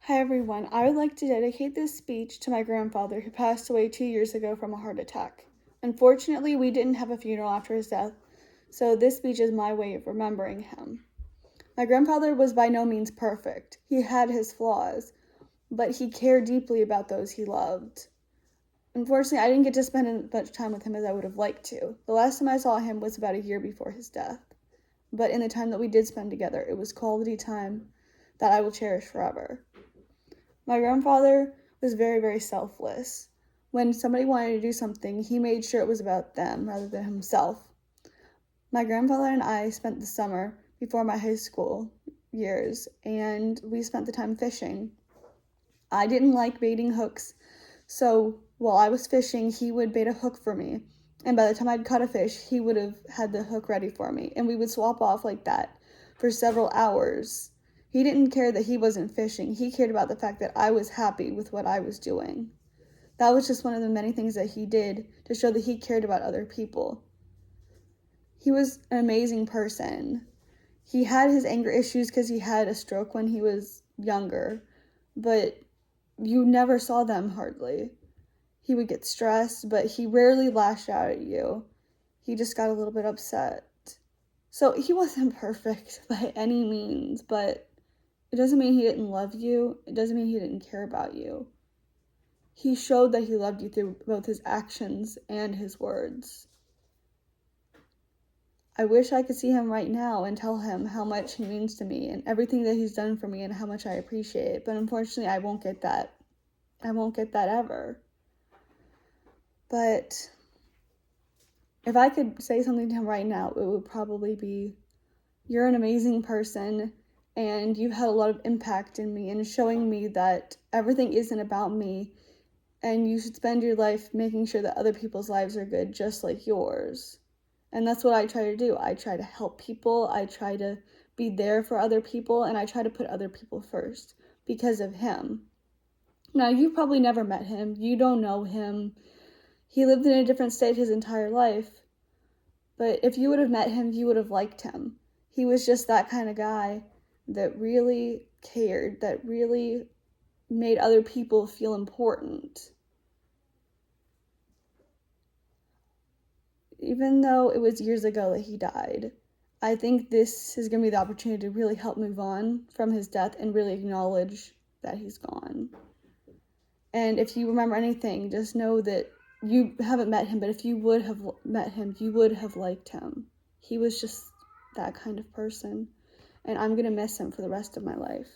Hi everyone, I would like to dedicate this speech to my grandfather who passed away 2 years ago from a heart attack. Unfortunately, we didn't have a funeral after his death, so this speech is my way of remembering him. My grandfather was by no means perfect. He had his flaws, but he cared deeply about those he loved. Unfortunately, I didn't get to spend as much time with him as I would have liked to. The last time I saw him was about a year before his death. But in the time that we did spend together, it was quality time that I will cherish forever. My grandfather was very, very selfless. When somebody wanted to do something, he made sure it was about them rather than himself. My grandfather and I spent the summer before my high school years, and we spent the time fishing. I didn't like baiting hooks, so while I was fishing, he would bait a hook for me. And by the time I'd caught a fish, he would have had the hook ready for me, and we would swap off like that for several hours. He didn't care that he wasn't fishing. He cared about the fact that I was happy with what I was doing. That was just one of the many things that he did to show that he cared about other people. He was an amazing person. He had his anger issues because he had a stroke when he was younger, but you never saw them hardly. He would get stressed, but he rarely lashed out at you. He just got a little bit upset. So he wasn't perfect by any means, but it doesn't mean he didn't love you. It doesn't mean he didn't care about you. He showed that he loved you through both his actions and his words. I wish I could see him right now and tell him how much he means to me and everything that he's done for me and how much I appreciate it. But unfortunately, I won't get that. I won't get that ever. But if I could say something to him right now, it would probably be, you're an amazing person, and you've had a lot of impact in me and showing me that everything isn't about me, and you should spend your life making sure that other people's lives are good just like yours. And that's what I try to do. I try to help people, I try to be there for other people, and I try to put other people first because of him. Now, you've probably never met him. You don't know him. He lived in a different state his entire life. But if you would have met him, you would have liked him. He was just that kind of guy that really cared, that really made other people feel important. Even though it was years ago that he died, I think this is going to be the opportunity to really help move on from his death and really acknowledge that he's gone. And if you remember anything, just know that you haven't met him, but if you would have met him, you would have liked him. He was just that kind of person, and I'm going to miss him for the rest of my life.